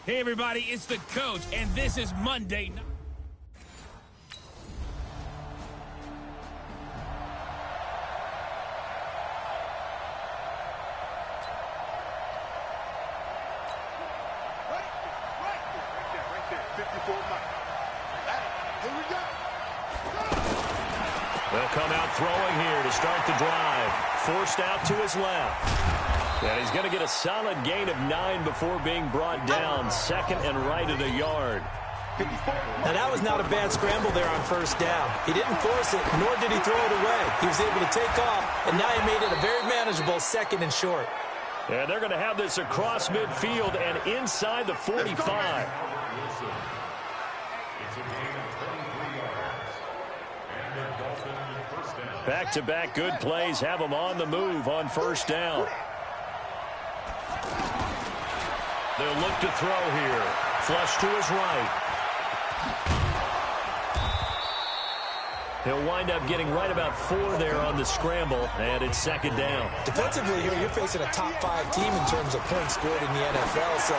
Hey, everybody, it's the coach, and this is Monday Night. Right there, 54 miles. Here we go. They'll come out throwing here to start the drive. Forced out to his left. And he's going to get a solid gain of 9 before being brought down. Second and right at a yard. Now, that was not a bad scramble there on first down. He didn't force it, nor did he throw it away. He was able to take off, and now he made it a very manageable second and short. And they're going to have this across midfield and inside the 45. Back-to-back good plays have him on the move on first down. They'll look to throw here. Flush to his right. He'll wind up getting right about 4 there on the scramble, and it's second down. Defensively here, you're facing a top 5 team in terms of points scored in the NFL, so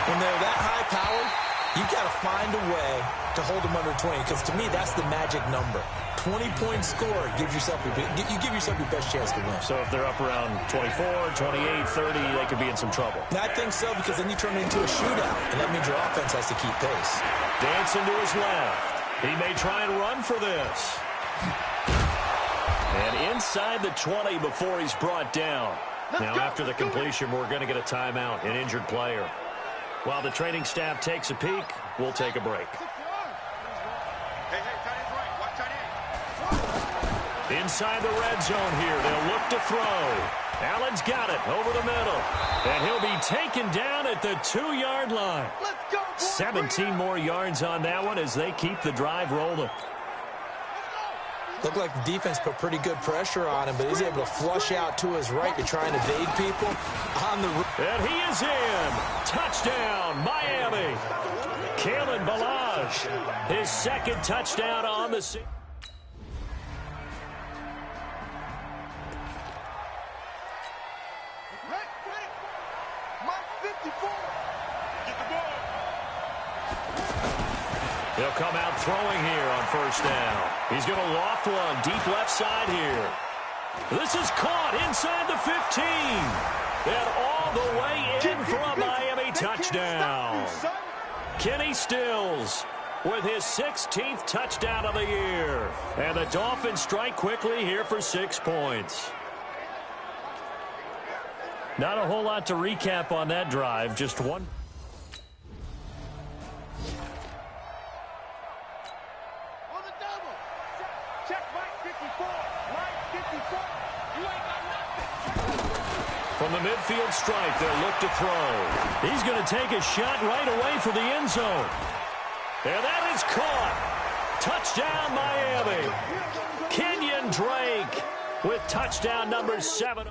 when they're that high-powered, you've got to find a way to hold them under 20, because to me, that's the magic number. 20-point score gives yourself you give yourself your best chance to win. So if they're up around 24, 28, 30, they could be in some trouble. I think so, because then you turn it into a shootout, and that means your offense has to keep pace. Dancing to his left. He may try and run for this. And inside the 20 before he's brought down. Now after the completion, we're going to get a timeout, an injured player. While the training staff takes a peek, we'll take a break. Inside the red zone here, they'll look to throw. Allen's got it over the middle. And he'll be taken down at the 2-yard line. 17 more yards on that one as they keep the drive rolling. Looked like the defense put pretty good pressure on him, but he's able to flush out to his right to try and evade people. And he is in. Touchdown, Miami. Kalen Ballage, his second touchdown on the season. He'll come out throwing here on first down. He's going to loft one deep left side here. This is caught inside the 15. And all the way in for a Miami touchdown. Kenny Stills with his 16th touchdown of the year. And the Dolphins strike quickly here for 6 points. Not a whole lot to recap on that drive. Just one. From the midfield stripe, they'll look to throw. He's going to take a shot right away for the end zone. And that is caught. Touchdown, Miami. Kenyon Drake with touchdown number 7.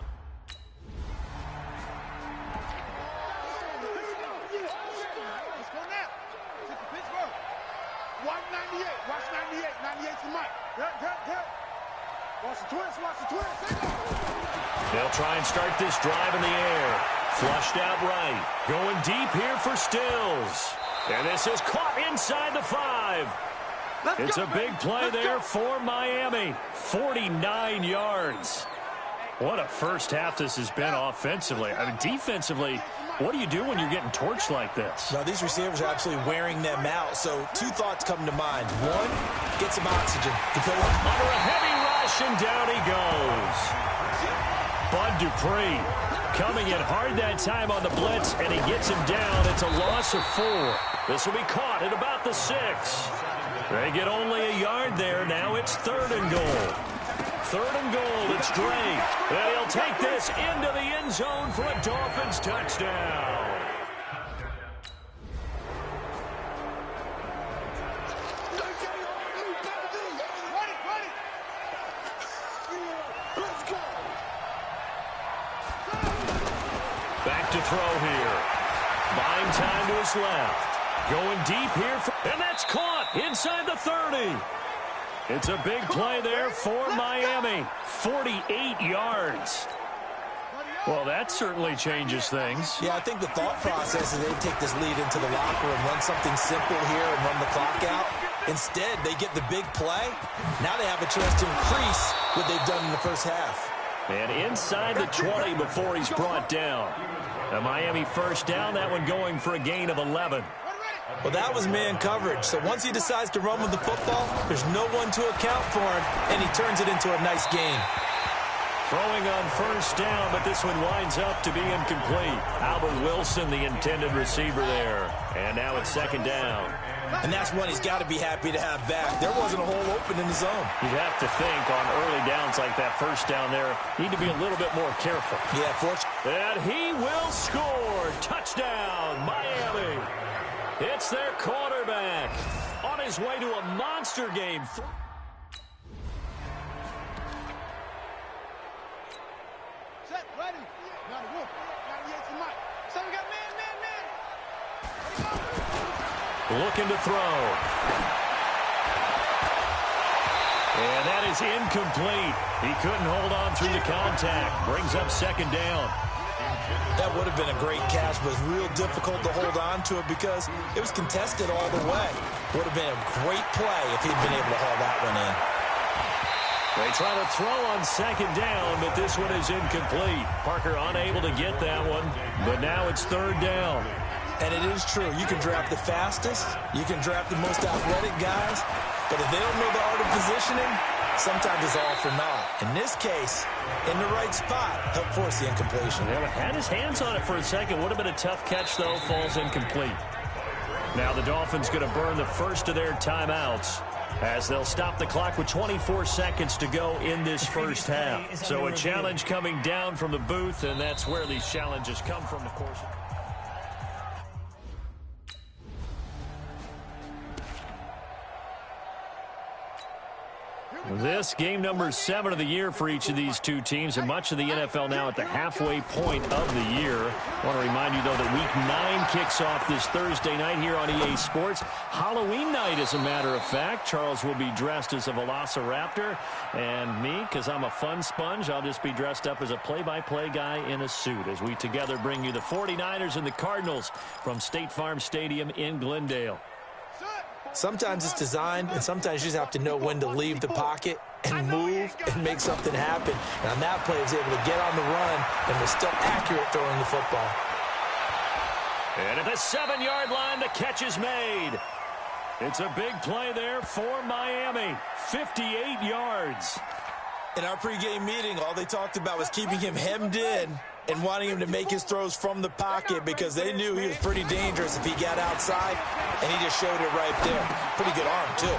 They'll try and start this drive in the air. Flushed out right. Going deep here for Stills. And this is caught inside the 5. It's a big play there for Miami. 49 yards. What a first half this has been offensively. I mean, defensively, what do you do when you're getting torched like this? Now, these receivers are absolutely wearing them out. So 2 thoughts come to mind. One, get some oxygen. Under a heavy rush, and down he goes. Bud Dupree coming in hard that time on the blitz, and he gets him down. It's a loss of 4. This will be caught at about the 6. They get only a yard there. Now it's 3rd and goal. 3rd and goal. It's Drake. And he'll take this into the end zone for a Dolphins touchdown. Back to throw here. Buying time to his left. Going deep here. And that's caught inside the 30. It's a big play there for Miami. 48 yards. Well, that certainly changes things. Yeah, I think the thought process is they'd take this lead into the locker room, run something simple here and run the clock out. Instead, they get the big play. Now they have a chance to increase what they've done in the first half. And inside the 20 before he's brought down. A Miami first down, that one going for a gain of 11. Well, that was man coverage. So once he decides to run with the football, there's no one to account for him, and he turns it into a nice gain. Throwing on first down, but this one winds up to be incomplete. Albert Wilson, the intended receiver there. And now it's 2nd down. And that's one he's got to be happy to have back. There wasn't a hole open in the zone. You'd have to think on early downs like that first down there, need to be a little bit more careful. Yeah, fortunately. And he will score. Touchdown, Miami. It's their quarterback on his way to a monster game. Set, ready. Now the wolf. Now he has the mic. So we got man. Looking to throw. And that is incomplete. He couldn't hold on through the contact. Brings up 2nd down. That would have been a great catch, but it was real difficult to hold on to it because it was contested all the way. Would have been a great play if he'd been able to haul that one in. They try to throw on 2nd down, but this one is incomplete. Parker unable to get that one, but now it's 3rd down. And it is true. You can draft the fastest. You can draft the most athletic guys. But if they don't know the art of positioning, sometimes it's all for naught. In this case, in the right spot, help force the incompletion. Yeah, had his hands on it for a second. Would have been a tough catch, though. Falls incomplete. Now the Dolphins going to burn the first of their timeouts as they'll stop the clock with 24 seconds to go in this first half. So a challenge coming down from the booth, and that's where these challenges come from, of course. This game number 7 of the year for each of these two teams, and much of the NFL now at the halfway point of the year. I want to remind you, though, that Week 9 kicks off this Thursday night here on EA Sports. Halloween night, as a matter of fact. Charles will be dressed as a Velociraptor, and me, because I'm a fun sponge, I'll just be dressed up as a play-by-play guy in a suit as we together bring you the 49ers and the Cardinals from State Farm Stadium in Glendale. Sometimes it's designed, and sometimes you just have to know when to leave the pocket and move and make something happen. And on that play, he was able to get on the run and was still accurate throwing the football. And at the 7-yard line, the catch is made. It's a big play there for Miami. 58 yards. In our pregame meeting, all they talked about was keeping him hemmed in and wanting him to make his throws from the pocket because they knew he was pretty dangerous if he got outside, and he just showed it right there. Pretty good arm, too.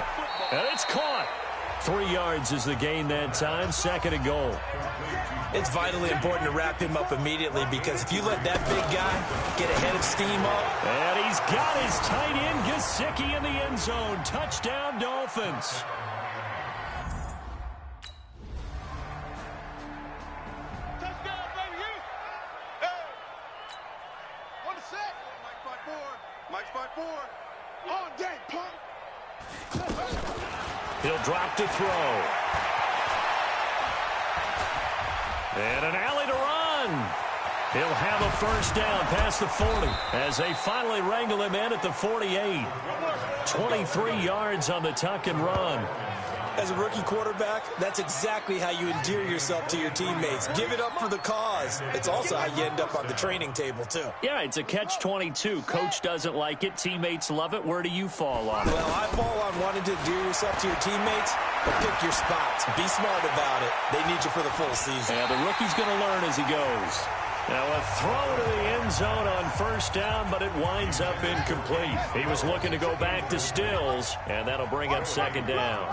And it's caught. 3 yards is the gain that time. 2nd and goal. It's vitally important to wrap him up immediately because if you let that big guy get ahead of steam up. And he's got his tight end, Gesicki, in the end zone. Touchdown, Dolphins. He'll drop to throw. And an alley to run. He'll have a first down past the 40 as they finally wrangle him in at the 48. 23 yards on the tuck and run. As a rookie quarterback, that's exactly how you endear yourself to your teammates. Give it up for the cause. It's also how you end up on the training table, too. Yeah, it's a catch-22. Coach doesn't like it. Teammates love it. Where do you fall on it? Well, I fall on wanting to endear yourself to your teammates, but pick your spots. Be smart about it. They need you for the full season. Yeah, the rookie's going to learn as he goes. Now a throw to the end zone on first down, but it winds up incomplete. He was looking to go back to Stills, and that'll bring up 2nd down.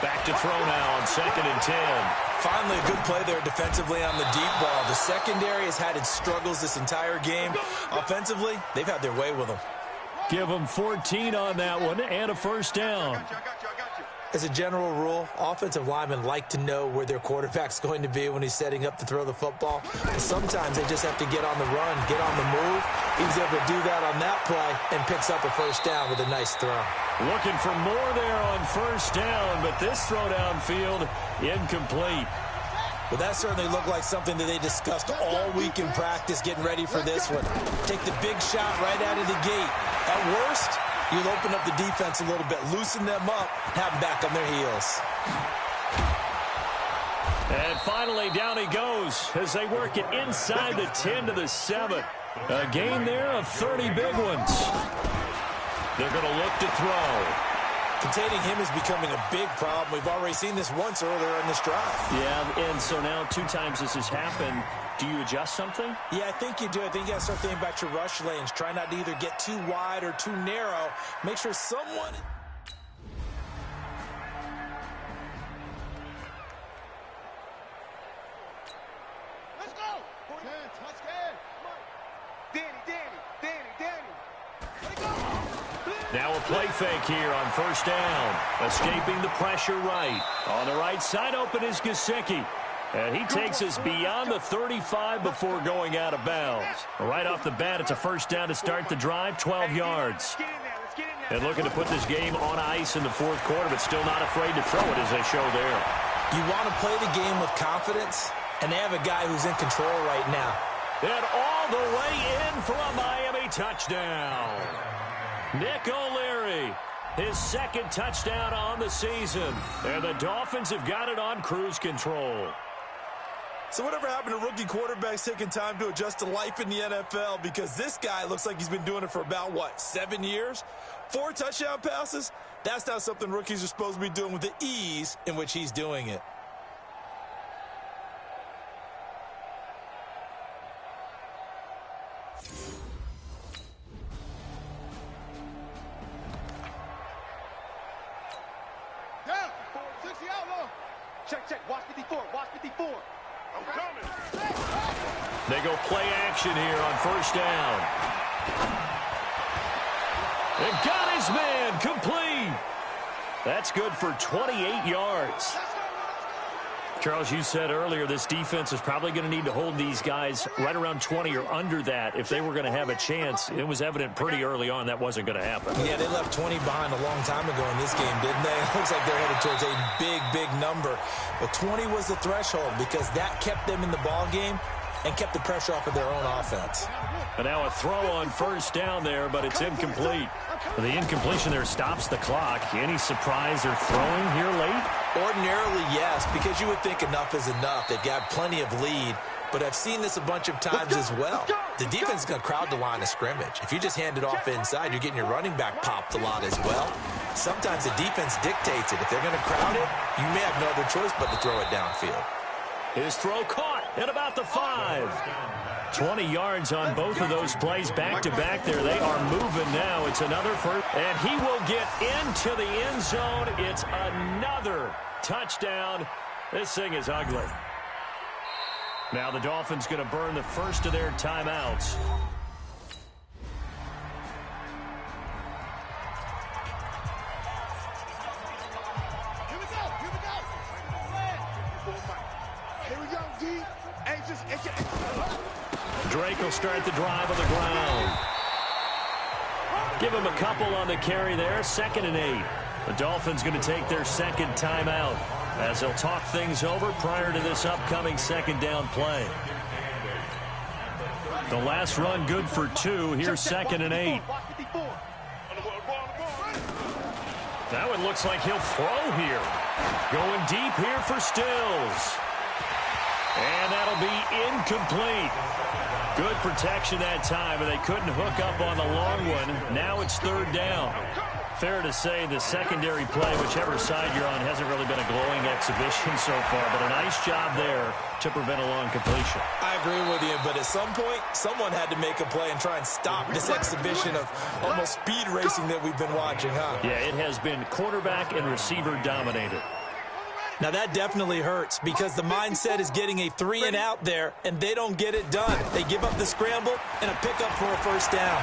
Back to throw now on 2nd and 10. Finally, a good play there defensively on the deep ball. The secondary has had its struggles this entire game. Offensively, they've had their way with them. Give them 14 on that one and a first down. As a general rule, offensive linemen like to know where their quarterback's going to be when he's setting up to throw the football. But sometimes they just have to get on the run, get on the move. He was able to do that on that play and picks up a first down with a nice throw. Looking for more there on first down, but this throw downfield incomplete. Well, that certainly looked like something that they discussed all week in practice, getting ready for this one. Take the big shot right out of the gate. At worst, you'll open up the defense a little bit, loosen them up, have them back on their heels. And finally, down he goes as they work it inside the 10 to the 7. A gain there of 30 big ones. They're going to look to throw. Containing him is becoming a big problem. We've already seen this once earlier in this drive. Yeah, and so now 2 times this has happened. Do you adjust something? Yeah, I think you do. I think you got to start thinking about your rush lanes. Try not to either get too wide or too narrow. Make sure someone... Let's go! Let's get. Danny. Let's go! Now a play fake here on first down. Escaping the pressure right. On the right side open is Gesicki. And he takes us beyond the 35 before going out of bounds. Right off the bat, it's a first down to start the drive, 12 yards. And looking to put this game on ice in the 4th quarter, but still not afraid to throw it as they show there. You want to play the game with confidence, and they have a guy who's in control right now. And all the way in for a Miami touchdown. Nick O'Leary, his 2nd touchdown on the season. And the Dolphins have got it on cruise control. So whatever happened to rookie quarterbacks taking time to adjust to life in the NFL? Because this guy looks like he's been doing it for about, 7 years? 4 touchdown passes? That's not something rookies are supposed to be doing with the ease in which he's doing it. Down. 60 out low. Check. Watch 54. I'm coming. They go play action here on first down. And got his man complete. That's good for 28 yards. Charles, you said earlier this defense is probably going to need to hold these guys right around 20 or under that if they were going to have a chance. It was evident pretty early on that wasn't going to happen. Yeah, they left 20 behind a long time ago in this game, didn't they? It looks like they're headed towards a big number. But 20 was the threshold because that kept them in the ball game and kept the pressure off of their own offense. And now a throw on first down there, but it's incomplete. The incompletion there stops the clock. Any surprise they're throwing here late? Ordinarily, yes, because you would think enough is enough. They've got plenty of lead, but I've seen this a bunch of times as well. The defense is going to crowd the line of scrimmage. If you just hand it off inside, you're getting your running back popped a lot as well. Sometimes the defense dictates it. If they're going to crowd it, you may have no other choice but to throw it downfield. His throw caught at about the 5. 20 yards on both of those plays back-to-back there. They are moving now. It's another first, and he will get into the end zone. It's another touchdown. This thing is ugly. Now the Dolphins going to burn the first of their timeouts. Drake will start the drive on the ground. Give him a couple on the carry there. 2nd and 8. The Dolphins going to take their 2nd timeout as they'll talk things over prior to this upcoming 2nd down play. The last run good for 2. Here's 2nd and 8. That one looks like he'll throw here. Going deep here for Stills. And that'll be incomplete. Good protection that time, but they couldn't hook up on the long one. Now it's 3rd down. Fair to say the secondary play, whichever side you're on, hasn't really been a glowing exhibition so far, but a nice job there to prevent a long completion. I agree with you, but at some point, someone had to make a play and try and stop this exhibition of almost speed racing that we've been watching, huh? Yeah, it has been quarterback and receiver dominated. Now that definitely hurts because the mindset is getting a 3 and out there, and they don't get it done. They give up the scramble and a pickup for a first down.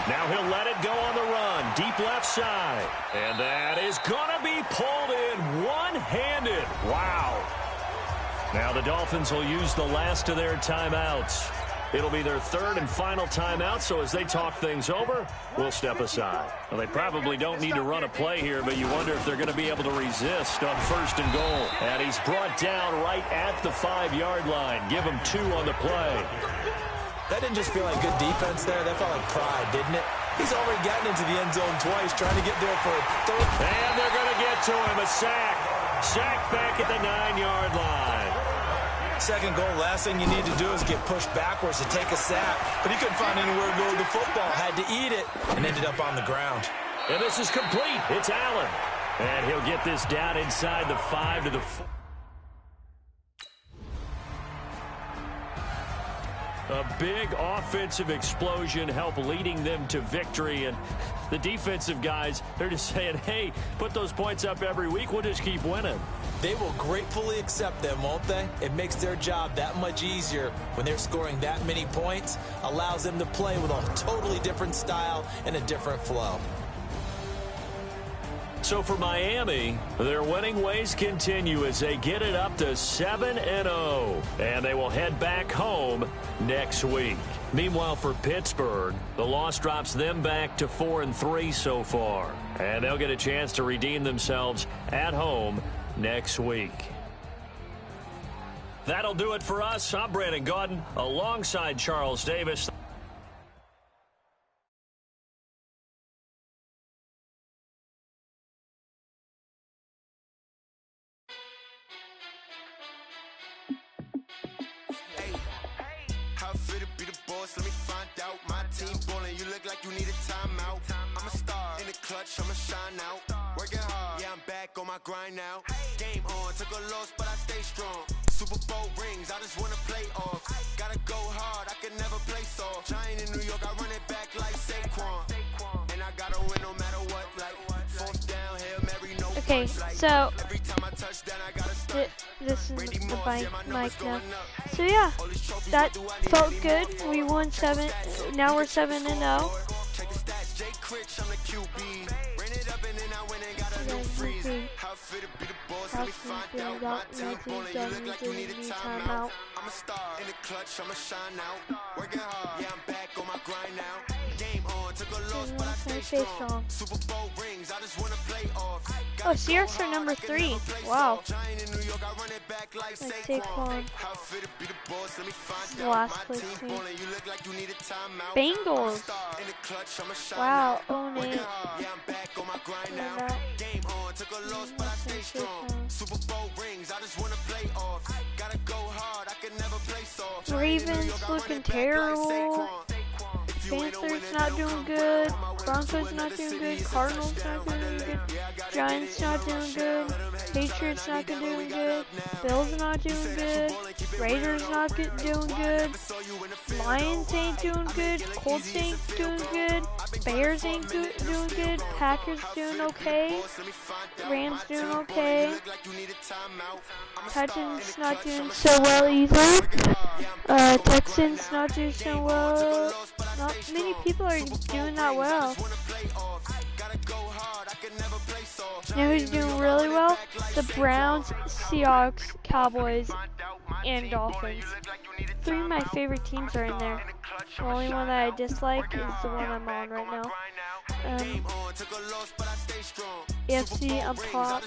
Now he'll let it go on the run, deep left side. And that is going to be pulled in one-handed. Wow. Now the Dolphins will use the last of their timeouts. It'll be their third and final timeout, so as they talk things over, we'll step aside. Well, they probably don't need to run a play here, but you wonder if they're going to be able to resist on 1st and goal. And he's brought down right at the 5-yard line. Give him 2 on the play. That didn't just feel like good defense there. That felt like pride, didn't it? He's already gotten into the end zone twice, trying to get there for a third. And they're going to get to him. A sack. Sack back at the 9-yard line. Second goal, last thing you need to do is get pushed backwards to take a sack. But he couldn't find anywhere to go with the football. Had to eat it and ended up on the ground. And this is complete. It's Allen. And he'll get this down inside the 5 to the 4. A big offensive explosion helped leading them to victory. And the defensive guys, they're just saying, hey, put those points up every week. We'll just keep winning. They will gratefully accept them, won't they? It makes their job that much easier when they're scoring that many points. Allows them to play with a totally different style and a different flow. So for Miami, their winning ways continue as they get it up to 7-0. And they will head back home next week. Meanwhile, for Pittsburgh, the loss drops them back to 4-3 so far. And they'll get a chance to redeem themselves at home next week. That'll do it for us. I'm Brandon Gaudin alongside Charles Davis. Let me find out my team ballin'. You look like you need a timeout. I'm a star in the clutch, I'ma shine out. Working hard, yeah, I'm back on my grind now. Game on, took a loss, but I stay strong. Super Bowl rings, I just wanna play off. Gotta go hard, I can never play soft. Giant in New York, I run it back like Saquon. And I gotta win no matter what, like 4th down, Hail Mary, no. Okay, so every time I touch down, I gotta start. this is the mic now. So yeah, that felt good. We won 7. Now we're 7-0. Check the stats, Jay Critch, I'm the QB. Ran it up and then I went and got a new freeze. How fit to be the boss, let me find out. My team ballin', you look like you need a timeout. I'm a star in the clutch, I'ma shine out. Working hard, yeah, I'm back on my grind now. Game on, took a loss, but I stay strong. Super Bowl rings, I just wanna play off. Oh, Seahawks are number 3. Wow. Like Saquon. Last place team. Bengals. Wow, own it. Ravens looking terrible. Panthers not doing good. Broncos not doing good. Cardinals not doing good. Giants not doing good. Patriots not doing good. Bills not doing good. Raiders not doing good. Lions ain't doing good. Colts ain't doing good. Bears ain't doing good. Packers doing okay. Rams doing okay. Titans not doing so well either. Texans not doing so well. Not many people are doing that well. You know who's doing really well? The Browns, Seahawks, Cowboys, and Dolphins. 3 of my favorite teams are in there. The only one that I dislike is the one I'm on right now. AFC, I'm top.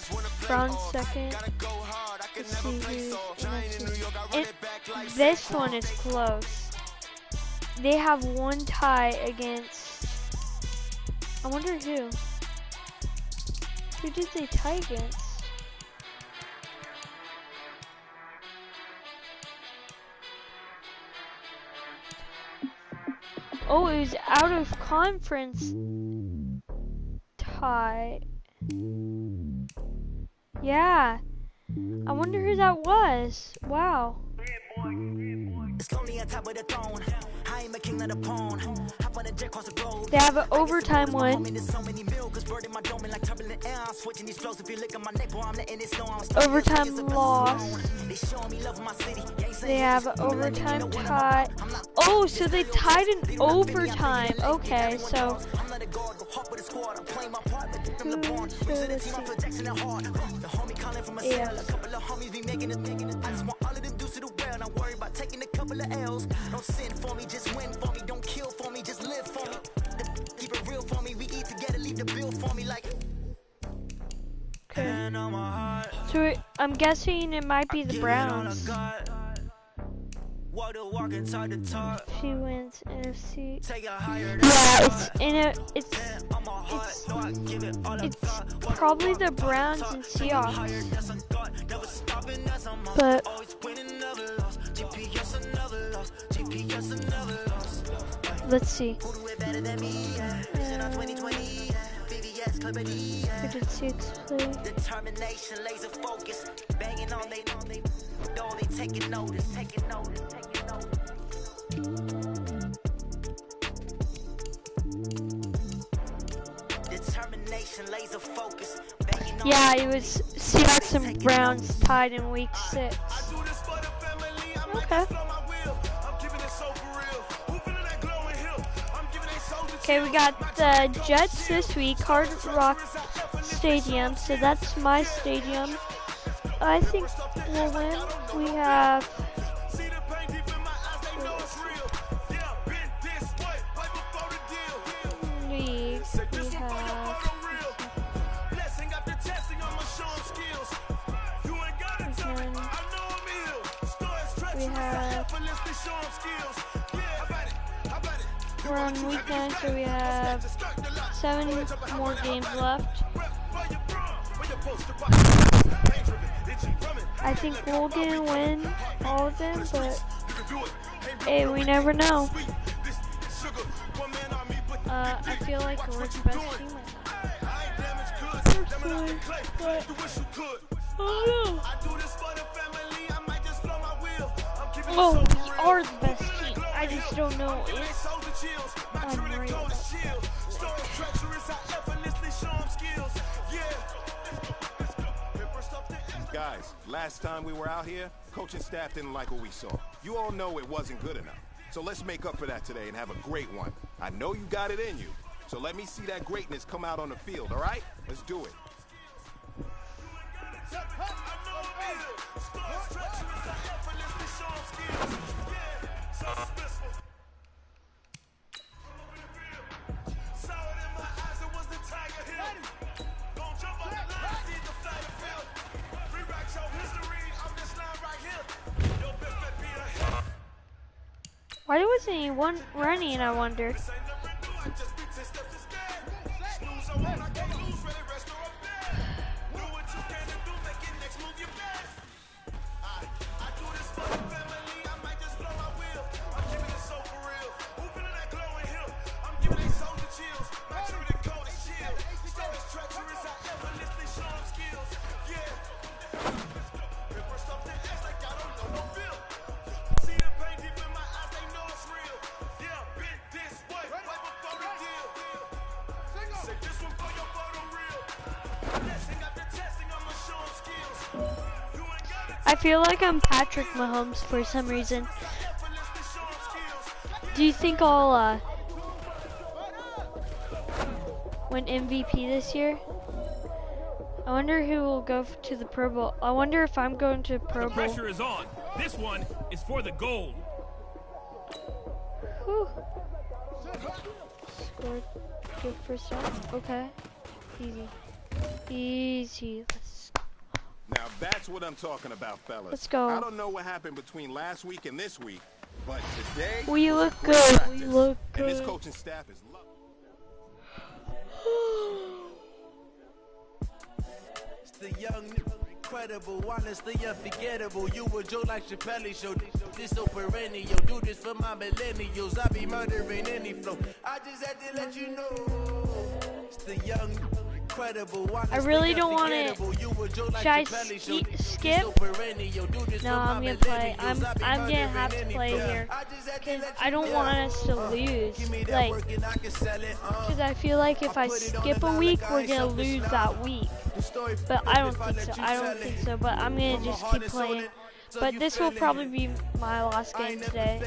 Browns second. Let's see who's NFC. This one is close. They have one tie against, I wonder who. Who did they tie against? Oh, it was out of conference tie. Yeah. I wonder who that was. Wow. They have an overtime win. Overtime loss. They have an overtime tie. Oh, so they tied in overtime. Okay, so. Yeah. Don't sin for me, just win for me. Don't kill for me, just live for me. Keep it real for me. We eat together, leave the bill for me like. Okay. So I'm guessing it might be the Browns. She wins NFC. Yeah, it's probably the Browns and Seahawks. But let's see. Determination, laser focus, banging on they taking notice. Determination, laser focus. Yeah, it was Seahawks and Browns tied in week 6. Okay. Okay, we got the Jets this week, Hard Rock Stadium, so that's my stadium. I think we'll win. We have we're on week 9, so we have 7 more games left. I think we'll get a win, all of them, but hey, we never know. I feel like we're the best team right now. Oh, no. We are the best team. I just don't know if I'm real. Guys, last time we were out here, coaching staff didn't like what we saw. You all know it wasn't good enough. So let's make up for that today and have a great one. I know you got it in you. So let me see that greatness come out on the field, all right? Let's do it. Why wasn't he running, I wonder? I feel like I'm Patrick Mahomes for some reason. Do you think I'll win MVP this year? I wonder who will go to the Pro Bowl. I wonder if I'm going to Pro Bowl. The pressure is on. This one is for the gold. Whew. Scored good first down. Okay. Easy. Easy. Now that's what I'm talking about, fellas. Let's go. I don't know what happened between last week and this week, but today we look good. We look good. And this coaching staff is It's the young, incredible, honestly unforgettable. You were Joe like Chappelle show. This so perennial. Do this for my millennials. I be murdering any flow. I just had to let you know. It's the young. I really don't want to. Should I skip? No, I'm gonna play. I'm gonna have to play here because I don't want us to lose. Like, because I feel like if I skip a week, we're gonna lose that week. But I don't think so. I don't think so. But I'm gonna just keep playing. But this will probably be my last game today.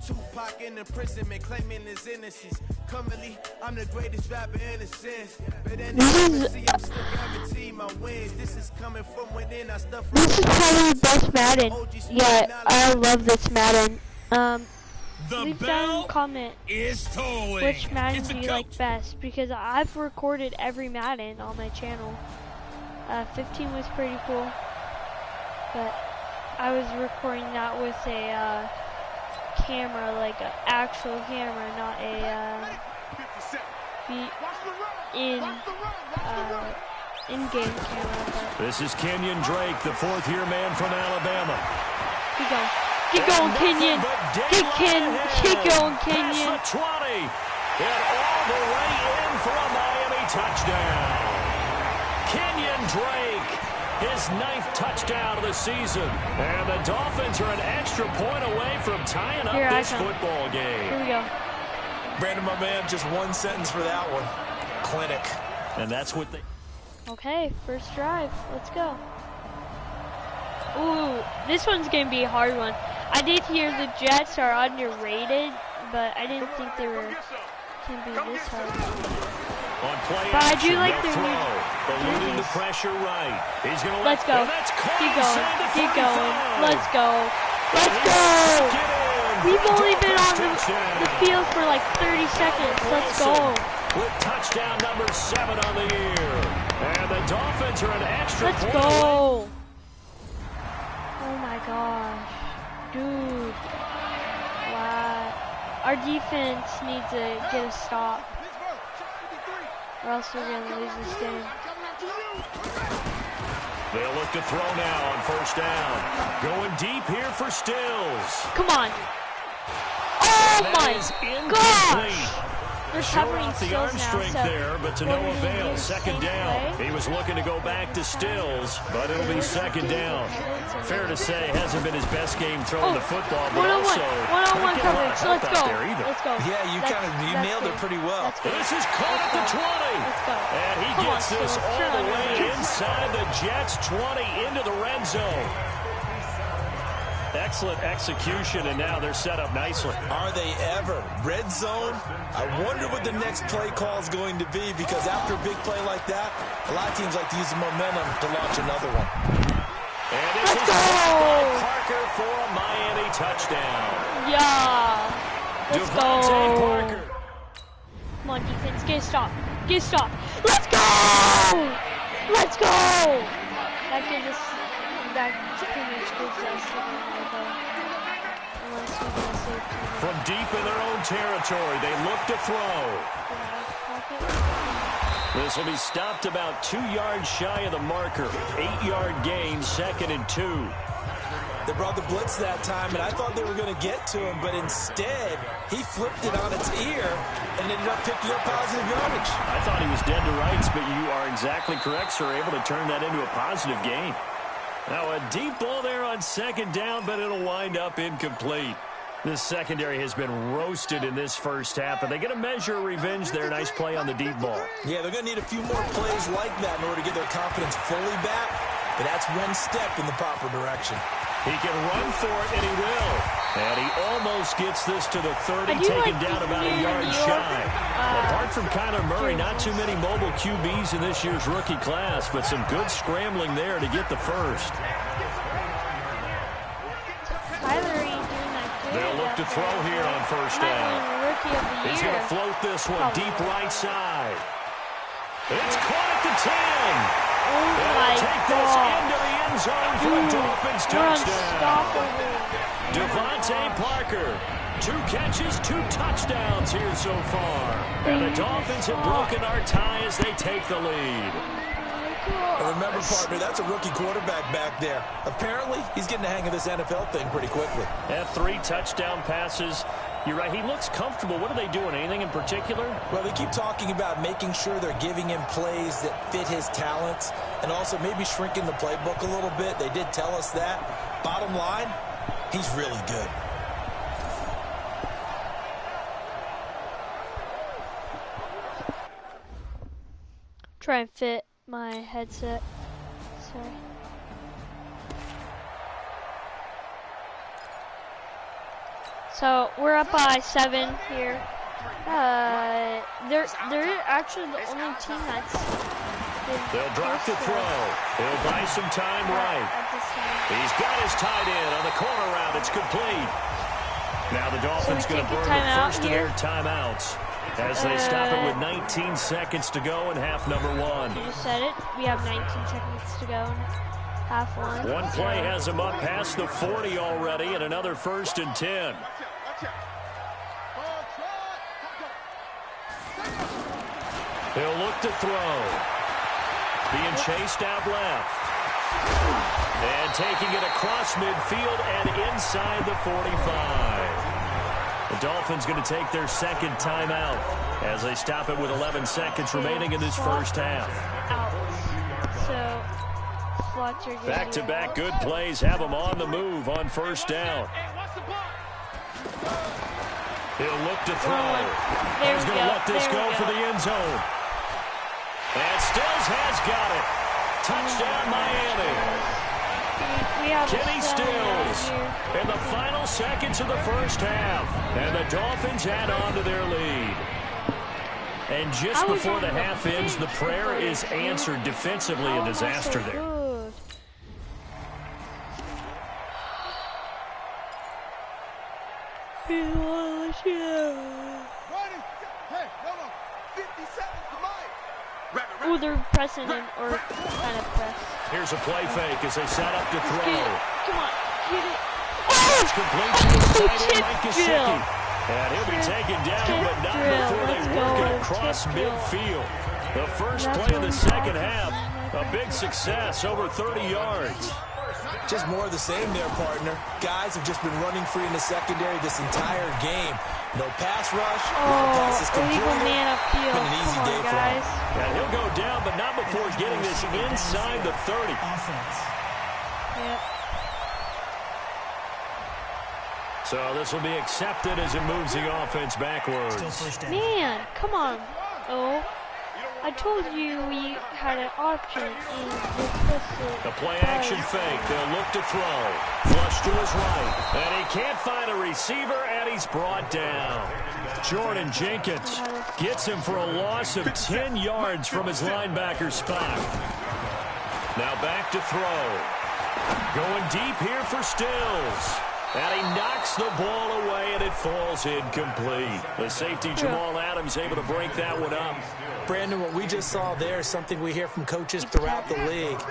Tupac in imprisonment, claiming his innocence. Currently, I'm the greatest rapper in a sense. But I'm still guaranteeing my wins. This is coming from within. I stuff. This is probably the best Madden. Yeah, I love this Madden. Leave down a comment which Madden do you like best, because I've recorded every Madden on my channel. 15 was pretty cool, but I was recording that with a camera, like an actual camera, not a in-game camera. But this is Kenyon Drake, the fourth-year man from Alabama. Keep going. Keep going, Kenyon. Keep going, Kenyon. That's the 20. And all the way in for a Miami touchdown. Kenyon Drake, his 9th touchdown of the season. And the Dolphins are an extra point away from tying up this football game. Here we go. Brandon, my man, just one sentence for that one. Clinic. And that's what they... Okay, first drive. Let's go. Ooh, this one's going to be a hard one. I did hear the Jets are underrated, but I didn't think they were can be this hard. On play but action, I do like their eluding the pressure right. He's going to let's go. Keep going. Keep going. Let's go. Let's go. We've only been on the field for like 30 seconds. Let's go. With touchdown number 7 on the year. And the Dolphins are an extra Let's point. go. Oh my gosh. Dude. Wow. Our defense needs to get a stop, or else we're going to lose this game. They'll look to throw now on first down. Going deep here for Stills. Come on. Oh my gosh. They're covering off the Stills arm now, strength so there, but to no avail. Second down. He was looking to go back to Stills, but it'll be second down. Fair to say, hasn't been his best game throwing the football, but also one-on-one coverage. Let's go. Let's go. Yeah, you nailed it pretty well. This is caught at the 20. Let's go. And he gets this all the way inside the Jets' 20 into the red zone. Excellent execution, and now they're set up nicely. Are they ever? Red zone? I wonder what the next play call is going to be, because after a big play like that, a lot of teams like to use the momentum to launch another one. And this is Parker for a Miami touchdown. Yeah. Let's Devontae go. Parker. Come on, defense. Get a stop. Get a stop. Let's go. Let's go. That gives us... That pretty much gives us... From deep in their own territory, they look to throw. This will be stopped about 2 yards shy of the marker. 8-yard gain, 2nd and 2. They brought the blitz that time, and I thought they were going to get to him, but instead, he flipped it on its ear and ended up picking up positive yardage. I thought he was dead to rights, but you are exactly correct, sir. Able to turn that into a positive gain. Now, a deep ball there on second down, but it'll wind up incomplete. This secondary has been roasted in this first half, but they get a measure of revenge there. Nice play on the deep ball. Yeah, they're going to need a few more plays like that in order to get their confidence fully back, but that's one step in the proper direction. He can run for it, and he will. And he almost gets this to the 30, taken down about a yard shy. Apart from Kyler Murray, not too many mobile QBs in this year's rookie class, but some good scrambling there to get the first. They'll look to throw here on first down. He's going to float this one deep right side. It's caught at the 10. Oh my take this into the end zone for a Dolphins touchdown. Devontae Parker, 2 catches, 2 touchdowns here so far. And the Dolphins have broken our tie as they take the lead. And remember, partner, that's a rookie quarterback back there. Apparently, he's getting the hang of this NFL thing pretty quickly. Had 3 touchdown passes You're right. He looks comfortable. What are they doing? Anything in particular? Well, they keep talking about making sure they're giving him plays that fit his talents and also maybe shrinking the playbook a little bit. They did tell us that. Bottom line, he's really good. Try and fit my headset. Sorry. So we're up by 7 here. They're actually the only team that's. They'll drop the throw. He'll buy some time right. He's got his tight end on the corner route. It's complete. Now the Dolphins going to burn the first of their timeouts as they stop it with 19 seconds to go in half number 1. You just said it. We have 19 seconds to go in half 1. One play has him up past the 40 already, and another 1st and 10. He'll look to throw. Being chased out left. And taking it across midfield and inside the 45. The Dolphins going to take their second timeout as they stop it with 11 seconds remaining in this first half. Back-to-back good plays have them on the move on first down. He'll look to throw. He's going to let this go for the end zone. And Stills has got it. Touchdown, Miami. Kenny Stills in the final seconds of the first half. And the Dolphins add on to their lead. And just before the half ends, the prayer is answered. Defensively, a disaster there. Oh, they're pressing him, or kind of press. Here's a play fake as they set up to throw. Come on, get it. It's complete to the tight end, Mike Gesicki. And he'll be taken down, but not before they work it across midfield. The first play of the second half, a big success, over 30 yards. Just more of the same there, partner. Guys have just been running free in the secondary this entire game. No pass rush, no passes completed. Man upfield. Been an easy day for him. And he'll go down, but not before getting this inside the 30. Yep. So this will be accepted as it moves the offense backwards. Man, come on. Oh, I told you we had an option. A play-action fake. They'll look to throw. Flush to his right. And he can't find a receiver, and he's brought down. Jordan Jenkins gets him for a loss of 10 yards from his linebacker spot. Now back to throw. Going deep here for Stills. And he knocks the ball away, and it falls incomplete. The safety, Jamal Adams, able to break that one up. Brandon, what we just saw there is something we hear from coaches throughout the league.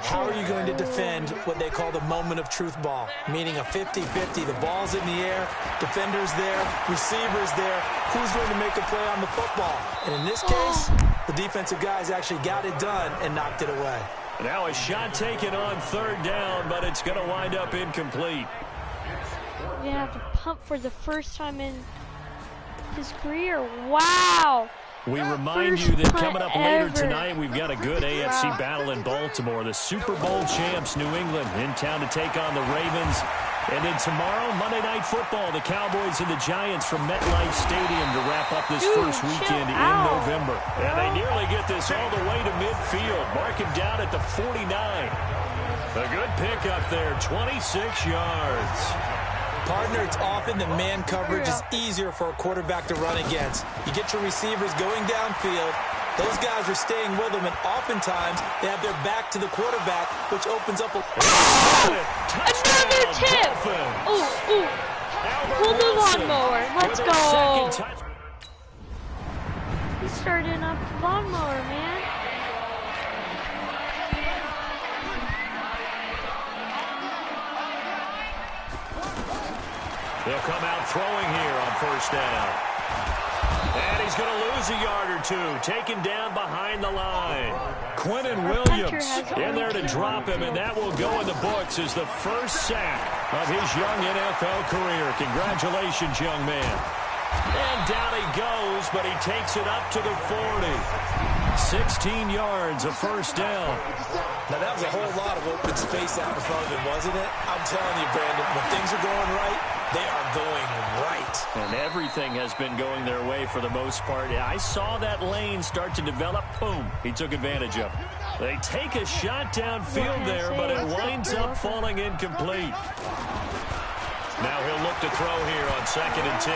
How are you going to defend what they call the moment of truth ball, meaning a 50-50? The ball's in the air, defenders there, receivers there. Who's going to make a play on the football? And in this case, the defensive guys actually got it done and knocked it away. Now a shot taken on third down, but it's going to wind up incomplete. We're going to have to pump for the first time in his career. Wow. We remind you that coming up later tonight, we've got a good AFC battle in Baltimore. The Super Bowl champs, New England, in town to take on the Ravens. And then tomorrow, Monday Night Football, the Cowboys and the Giants from MetLife Stadium to wrap up this first weekend in November. And they nearly get this all the way to midfield. Mark him down at the 49. A good pickup there, 26 yards. Partner, it's often that man coverage is easier for a quarterback to run against. You get your receivers going downfield. Those guys are staying with them, and oftentimes they have their back to the quarterback, which opens up a... Another tip! Pull the lawnmower. Let's go. He's starting up the lawnmower, man. They'll come out throwing here on first down. And he's going to lose a yard or two, taken down behind the line. Quentin Williams in there to drop him, and that will go in the books as the first sack of his young NFL career. Congratulations, young man. And down he goes, but he takes it up to the 40. 16 yards, a first down. Now, that was a whole lot of open space out in front of him, wasn't it? I'm telling you, Brandon, when things are going right, they are going right. And everything has been going their way for the most part. I saw that lane start to develop. Boom. He took advantage of it. They take a shot downfield there, but it winds up falling incomplete. Now he'll look to throw here on 2nd and 10.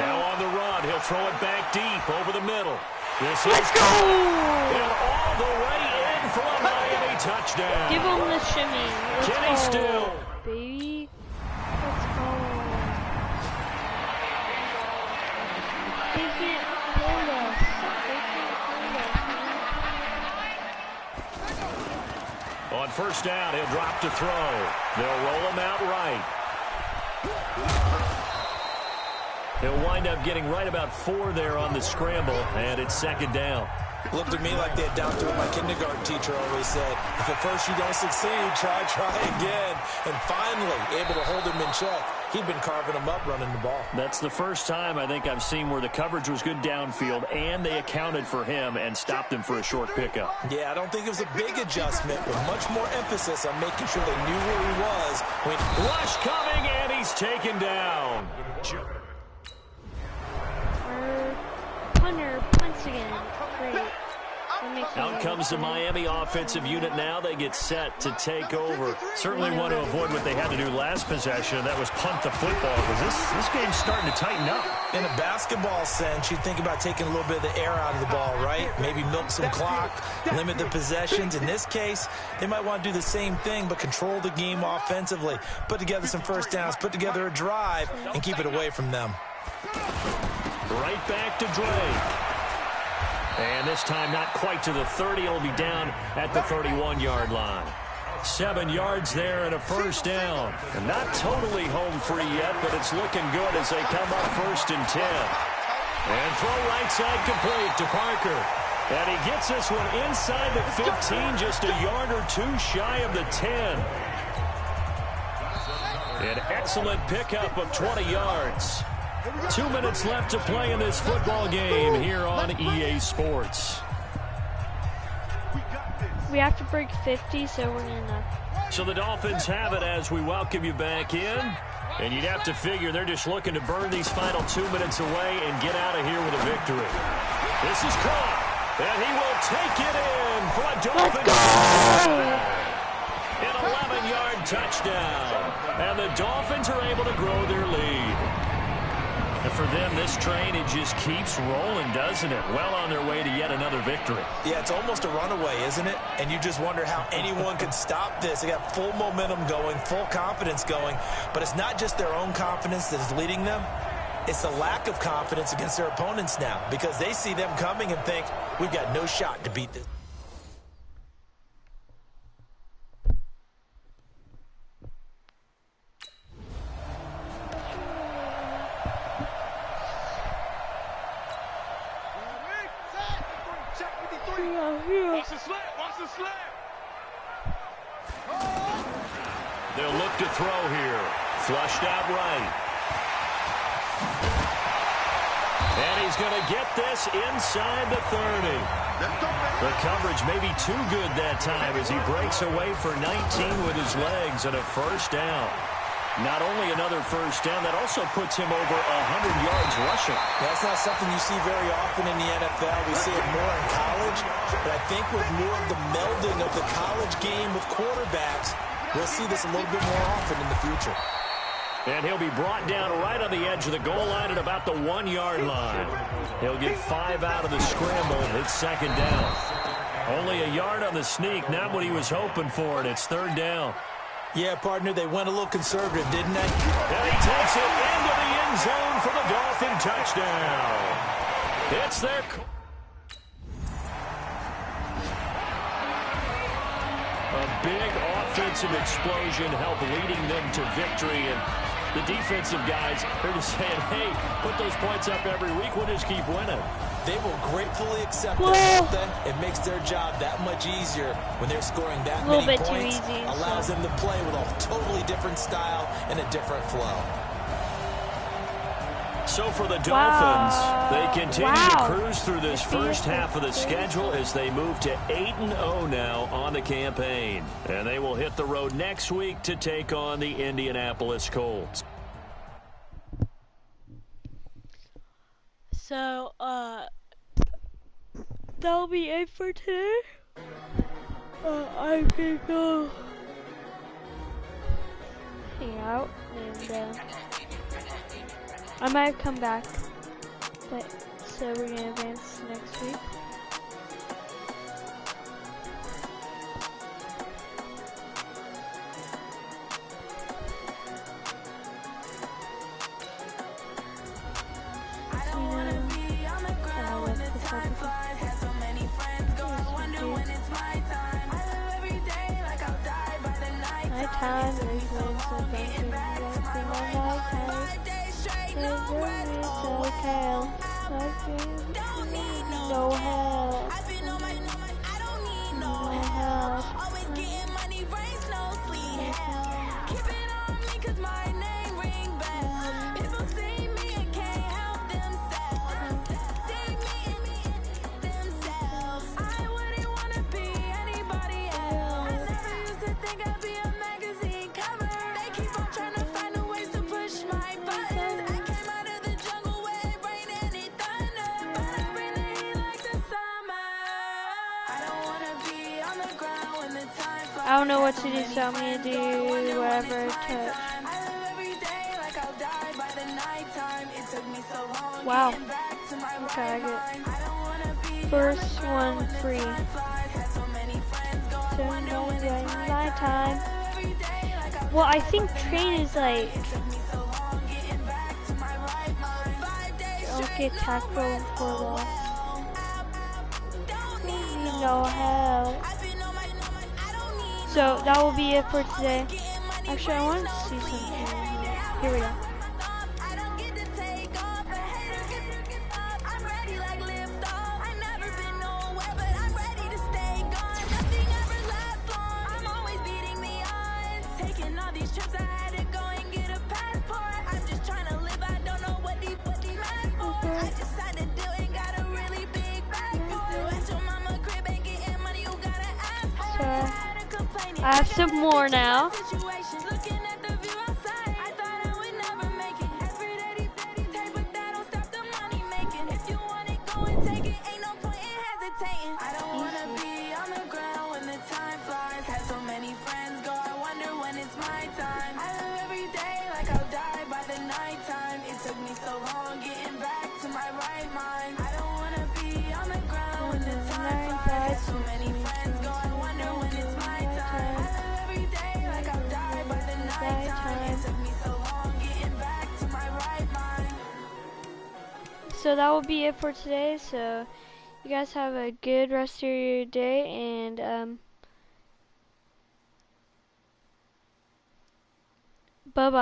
Now on the run, he'll throw it back deep over the middle. Let's go! And all the way in for a Miami touchdown. Give him the shimmy. Kenny Still. Baby. Let's go. They can't hold us. On first down, he'll drop to throw. They'll roll him out right. He'll wind up getting right about 4 there on the scramble, and it's 2nd down. Looked to me like they adopted what my kindergarten teacher always said. If at first you don't succeed, try again. And finally, able to hold him in check. He'd been carving him up running the ball. That's the first time I think I've seen where the coverage was good downfield, and they accounted for him and stopped him for a short pickup. Yeah, I don't think it was a big adjustment, but much more emphasis on making sure they knew where he was. Rush coming, and he's taken down. Punter punts again. Great. Out comes the Miami offensive unit now. They get set to take over. Certainly want to avoid what they had to do last possession. That was punt the football, because this game's starting to tighten up. In a basketball sense, you think about taking a little bit of the air out of the ball, right? Maybe milk some clock, limit the possessions. In this case, they might want to do the same thing, but control the game offensively. Put together some first downs, put together a drive, and keep it away from them. Right back to Drake. And this time not quite to the 30. It'll be down at the 31-yard line. 7 yards there and a first down. And not totally home free yet, but it's looking good as they come up 1st and 10. And throw right side complete to Parker. And he gets this one inside the 15, just a yard or 2 shy of the 10. An excellent pickup of 20 yards. 2 minutes left to play in this football game here on EA Sports. We have to break 50, so we're gonna. So the Dolphins have it as we welcome you back in. And you'd have to figure they're just looking to burn these final 2 minutes away and get out of here with a victory. This is caught, and he will take it in for a Dolphins touchdown. An 11-yard touchdown. And the Dolphins are able to grow their lead. And for them, this train, it just keeps rolling, doesn't it? Well on their way to yet another victory. Yeah, it's almost a runaway, isn't it? And you just wonder how anyone could stop this. They got full momentum going, full confidence going. But it's not just their own confidence that is leading them. It's the lack of confidence against their opponents now, because they see them coming and think, we've got no shot to beat this. They'll look to throw here. Flushed out right. And he's going to get this inside the 30. The coverage may be too good that time as he breaks away for 19 with his legs and a first down. Not only another first down, that also puts him over 100 yards rushing. That's not something you see very often in the NFL. We see it more in college, but I think with more of the melding of the college game with quarterbacks, we'll see this a little bit more often in the future. And he'll be brought down right on the edge of the goal line at about the 1-yard line. He'll get 5 out of the scramble. It's 2nd down. Only a yard on the sneak, not what he was hoping for, and it's 3rd down. Yeah, partner, they went a little conservative, didn't they? And he takes it into the end zone for the Dolphin touchdown. It's their... A big offensive explosion helped leading them to victory, and The defensive guys are just saying, hey, put those points up every week. We'll just keep winning. They will gratefully accept that, won't they? It makes their job that much easier when they're scoring that many points. Allows them to play with a totally different style and a different flow. So for the Dolphins, they continue to cruise through this first half of the schedule as they move to 8-0 now on the campaign. And they will hit the road next week to take on the Indianapolis Colts. So, that'll be it for today. I'm gonna go hang out, and I might come back, but so we're gonna advance next week. Nighttime is when it's no help. No help. Keep it on me 'cause my name ring bells. People see me and can't help themselves. See me in themselves. I wouldn't wanna be anybody else. I never used to think I'd be a magazine cover. They keep on trying to find a ways to push my buttons. I came out of the jungle where it rained and it thunder, but I bring the heat like the summer. I don't wanna be on the ground when the time flies. I don't know what to do, so I'm gonna do whatever it touch. Wow. Okay, I get first one free. So my time. Well, I think train is like don't get tackled for loss. No help. So that will be it for today. Actually, I want to see something. Here we go. I have some more now. So that will be it for today. So you guys have a good rest of your day, and bye-bye.